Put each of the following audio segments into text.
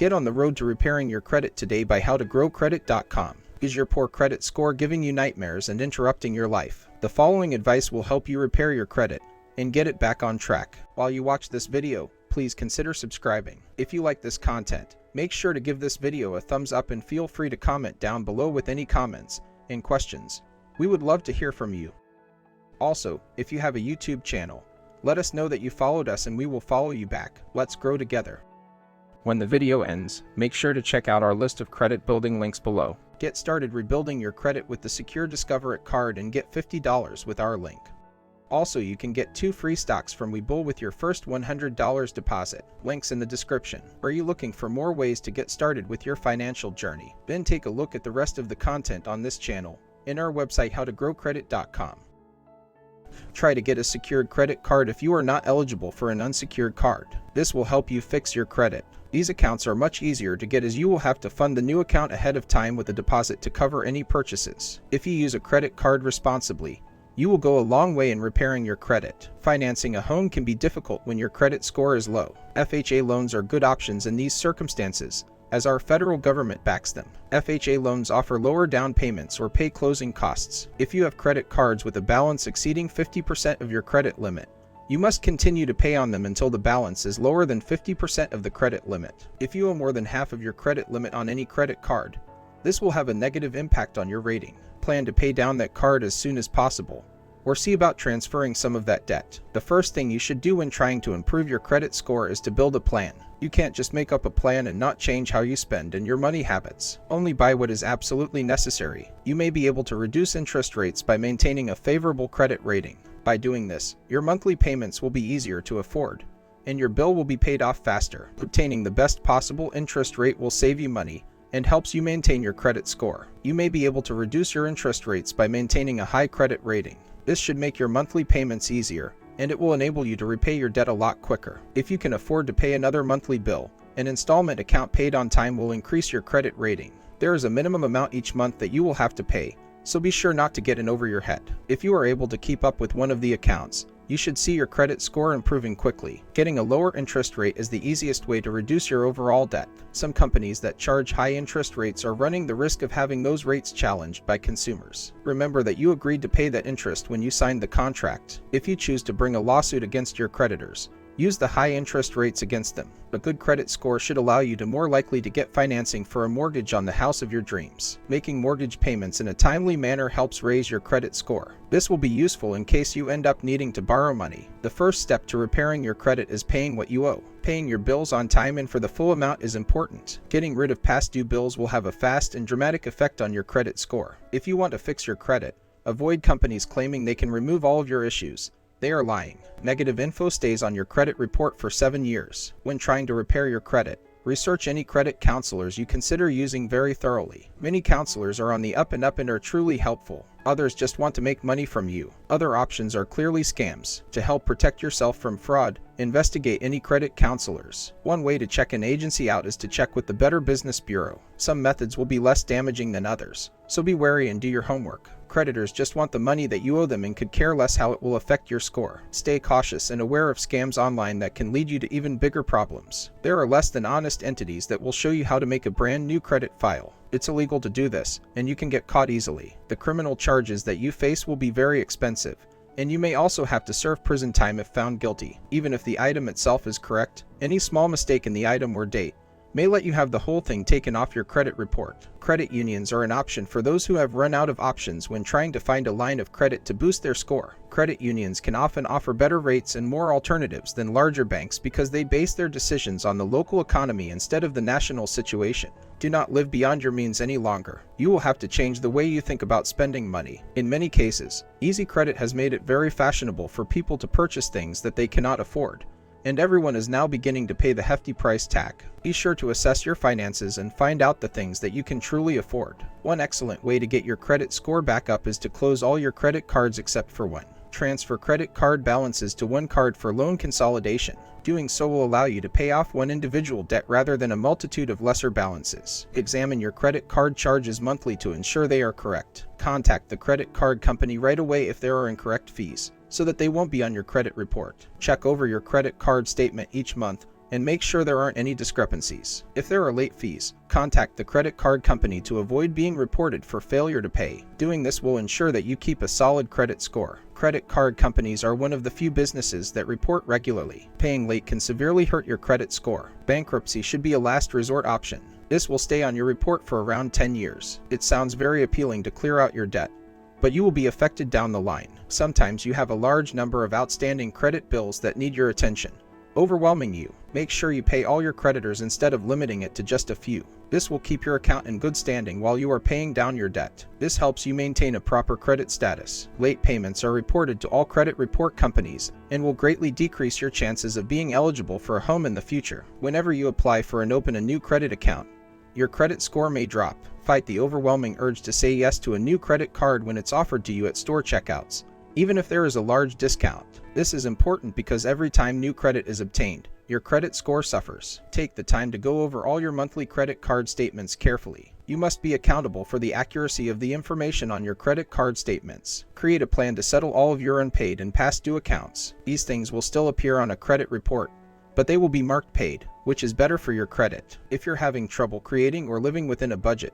Get on the road to repairing your credit today by howtogrowcredit.com. Is your poor credit score giving you nightmares and interrupting your life? The following advice will help you repair your credit and get it back on track. While you watch this video, please consider subscribing. If you like this content, make sure to give this video a thumbs up and feel free to comment down below with any comments and questions. We would love to hear from you. Also, if you have a YouTube channel, let us know that you followed us and we will follow you back. Let's grow together. When the video ends, make sure to check out our list of credit building links below. Get started rebuilding your credit with the Secure Discover It card and get $50 with our link. Also, you can get 2 free stocks from Webull with your first $100 deposit. Links in the description. Are you looking for more ways to get started with your financial journey? Then take a look at the rest of the content on this channel and our website howtogrowcredit.com. Try to get a secured credit card if you are not eligible for an unsecured card. This will help you fix your credit. These accounts are much easier to get as you will have to fund the new account ahead of time with a deposit to cover any purchases. If you use a credit card responsibly, you will go a long way in repairing your credit. Financing a home can be difficult when your credit score is low. FHA loans are good options in these circumstances, as our federal government backs them. FHA loans offer lower down payments or pay closing costs. If you have credit cards with a balance exceeding 50% of your credit limit, you must continue to pay on them until the balance is lower than 50% of the credit limit. If you owe more than half of your credit limit on any credit card, this will have a negative impact on your rating. Plan to pay down that card as soon as possible, or see about transferring some of that debt. The first thing you should do when trying to improve your credit score is to build a plan. You can't just make up a plan and not change how you spend and your money habits. Only buy what is absolutely necessary. You may be able to reduce interest rates by maintaining a favorable credit rating. By doing this, your monthly payments will be easier to afford, and your bill will be paid off faster. Obtaining the best possible interest rate will save you money and helps you maintain your credit score. You may be able to reduce your interest rates by maintaining a high credit rating. This should make your monthly payments easier, and it will enable you to repay your debt a lot quicker. If you can afford to pay another monthly bill, an installment account paid on time will increase your credit rating. There is a minimum amount each month that you will have to pay, so be sure not to get in over your head. If you are able to keep up with one of the accounts, you should see your credit score improving quickly. Getting a lower interest rate is the easiest way to reduce your overall debt. Some companies that charge high interest rates are running the risk of having those rates challenged by consumers. Remember that you agreed to pay that interest when you signed the contract. If you choose to bring a lawsuit against your creditors, use the high interest rates against them. A good credit score should allow you to more likely to get financing for a mortgage on the house of your dreams. Making mortgage payments in a timely manner helps raise your credit score. This will be useful in case you end up needing to borrow money. The first step to repairing your credit is paying what you owe. Paying your bills on time and for the full amount is important. Getting rid of past due bills will have a fast and dramatic effect on your credit score. If you want to fix your credit, avoid companies claiming they can remove all of your issues. They are lying. Negative info stays on your credit report for 7 years. When trying to repair your credit, research any credit counselors you consider using very thoroughly. Many counselors are on the up and are truly helpful. Others just want to make money from you. Other options are clearly scams. To help protect yourself from fraud, investigate any credit counselors. One way to check an agency out is to check with the Better Business Bureau. Some methods will be less damaging than others, so be wary and do your homework. Creditors just want the money that you owe them and could care less how it will affect your score. Stay cautious and aware of scams online that can lead you to even bigger problems. There are less than honest entities that will show you how to make a brand new credit file. It's illegal to do this, and you can get caught easily. The criminal charges that you face will be very expensive, and you may also have to serve prison time if found guilty. Even if the item itself is correct, any small mistake in the item or date may let you have the whole thing taken off your credit report. Credit unions are an option for those who have run out of options when trying to find a line of credit to boost their score. Credit unions can often offer better rates and more alternatives than larger banks because they base their decisions on the local economy instead of the national situation. Do not live beyond your means any longer. You will have to change the way you think about spending money. In many cases, easy credit has made it very fashionable for people to purchase things that they cannot afford, and everyone is now beginning to pay the hefty price tag. Be sure to assess your finances and find out the things that you can truly afford. One excellent way to get your credit score back up is to close all your credit cards except for one. Transfer credit card balances to one card for loan consolidation. Doing so will allow you to pay off one individual debt rather than a multitude of lesser balances. Examine your credit card charges monthly to ensure they are correct. Contact the credit card company right away if there are incorrect fees, so that they won't be on your credit report. Check over your credit card statement each month and make sure there aren't any discrepancies. If there are late fees, contact the credit card company to avoid being reported for failure to pay. Doing this will ensure that you keep a solid credit score. Credit card companies are one of the few businesses that report regularly. Paying late can severely hurt your credit score. Bankruptcy should be a last resort option. This will stay on your report for around 10 years. It sounds very appealing to clear out your debt, but you will be affected down the line. Sometimes you have a large number of outstanding credit bills that need your attention, overwhelming you. Make sure you pay all your creditors instead of limiting it to just a few. This will keep your account in good standing while you are paying down your debt. This helps you maintain a proper credit status. Late payments are reported to all credit report companies and will greatly decrease your chances of being eligible for a home in the future. Whenever you apply for and open a new credit account, your credit score may drop. Fight the overwhelming urge to say yes to a new credit card when it's offered to you at store checkouts, even if there is a large discount. This is important because every time new credit is obtained, your credit score suffers. Take the time to go over all your monthly credit card statements carefully. You must be accountable for the accuracy of the information on your credit card statements. Create a plan to settle all of your unpaid and past due accounts. These things will still appear on a credit report, but they will be marked paid, which is better for your credit. If you're having trouble creating or living within a budget,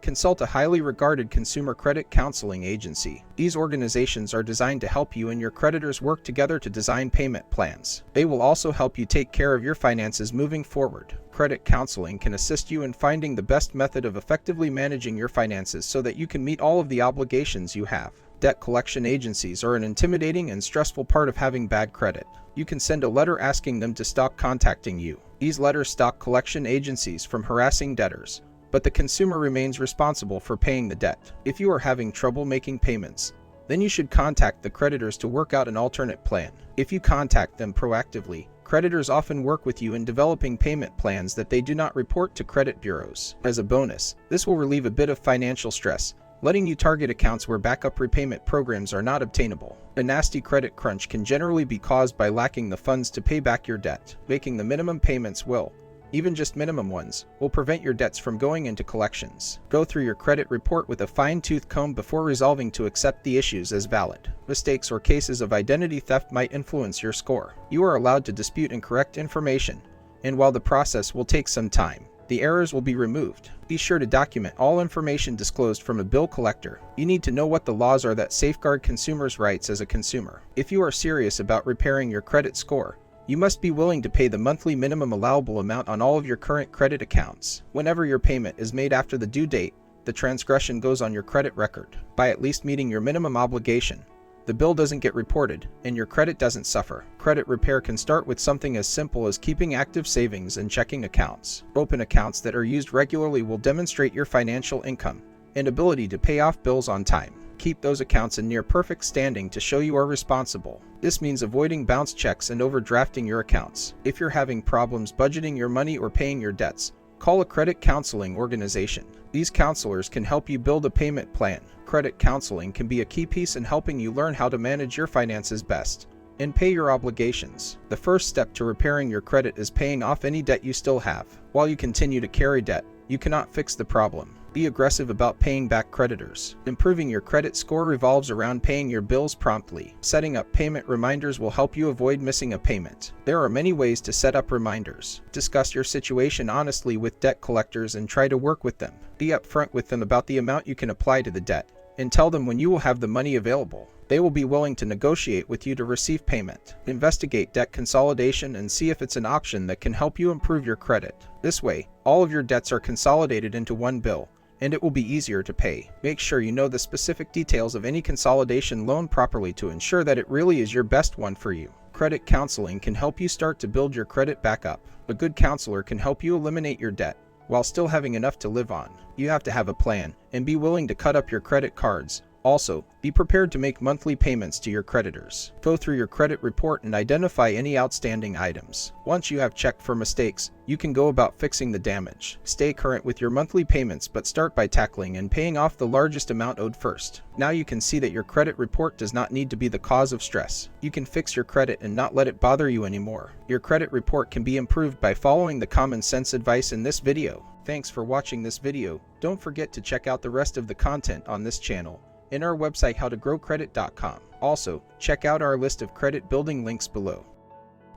consult a highly regarded consumer credit counseling agency. These organizations are designed to help you and your creditors work together to design payment plans. They will also help you take care of your finances moving forward. Credit counseling can assist you in finding the best method of effectively managing your finances so that you can meet all of the obligations you have. Debt collection agencies are an intimidating and stressful part of having bad credit. You can send a letter asking them to stop contacting you. These letters stop collection agencies from harassing debtors, but the consumer remains responsible for paying the debt. If you are having trouble making payments, then you should contact the creditors to work out an alternate plan. If you contact them proactively, creditors often work with you in developing payment plans that they do not report to credit bureaus. As a bonus, this will relieve a bit of financial stress, letting you target accounts where backup repayment programs are not obtainable. A nasty credit crunch can generally be caused by lacking the funds to pay back your debt. Making the minimum payments will, even just minimum ones, will prevent your debts from going into collections. Go through your credit report with a fine-tooth comb before resolving to accept the issues as valid. Mistakes or cases of identity theft might influence your score. You are allowed to dispute incorrect information, and while the process will take some time, the errors will be removed. Be sure to document all information disclosed from a bill collector. You need to know what the laws are that safeguard consumers' rights as a consumer. If you are serious about repairing your credit score, you must be willing to pay the monthly minimum allowable amount on all of your current credit accounts. Whenever your payment is made after the due date, the transgression goes on your credit record. By at least meeting your minimum obligation, the bill doesn't get reported, and your credit doesn't suffer. Credit repair can start with something as simple as keeping active savings and checking accounts. Open accounts that are used regularly will demonstrate your financial income and ability to pay off bills on time. Keep those accounts in near perfect standing to show you are responsible. This means avoiding bounce checks and overdrafting your accounts. If you're having problems budgeting your money or paying your debts, call a credit counseling organization. These counselors can help you build a payment plan. Credit counseling can be a key piece in helping you learn how to manage your finances best and pay your obligations. The first step to repairing your credit is paying off any debt you still have. While you continue to carry debt, you cannot fix the problem. Be aggressive about paying back creditors. Improving your credit score revolves around paying your bills promptly. Setting up payment reminders will help you avoid missing a payment. There are many ways to set up reminders. Discuss your situation honestly with debt collectors and try to work with them. Be upfront with them about the amount you can apply to the debt, and tell them when you will have the money available. They will be willing to negotiate with you to receive payment. Investigate debt consolidation and see if it's an option that can help you improve your credit. This way, all of your debts are consolidated into one bill, and it will be easier to pay. Make sure you know the specific details of any consolidation loan properly to ensure that it really is your best one for you. Credit counseling can help you start to build your credit back up. A good counselor can help you eliminate your debt while still having enough to live on. You have to have a plan and be willing to cut up your credit cards. Also, be prepared to make monthly payments to your creditors. Go through your credit report and identify any outstanding items. Once you have checked for mistakes, you can go about fixing the damage. Stay current with your monthly payments, but start by tackling and paying off the largest amount owed first. Now you can see that your credit report does not need to be the cause of stress. You can fix your credit and not let it bother you anymore. Your credit report can be improved by following the common sense advice in this video. Thanks for watching this video. Don't forget to check out the rest of the content on this channel in our website howtogrowcredit.com. Also, check out our list of credit building links below.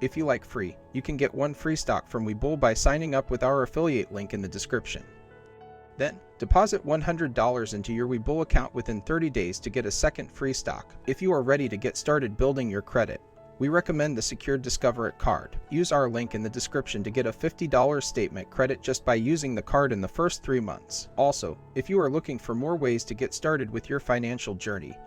If you like free, you can get one free stock from Webull by signing up with our affiliate link in the description. Then, deposit $100 into your Webull account within 30 days to get a second free stock. If you are ready to get started building your credit, we recommend the Secured Discover It card. Use our link in the description to get a $50 statement credit just by using the card in the first 3 months. Also, if you are looking for more ways to get started with your financial journey,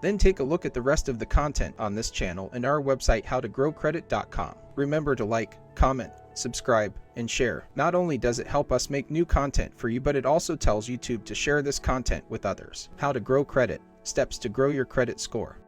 then take a look at the rest of the content on this channel and our website howtogrowcredit.com. Remember to like, comment, subscribe, and share. Not only does it help us make new content for you, but it also tells YouTube to share this content with others. How to grow credit, steps to grow your credit score.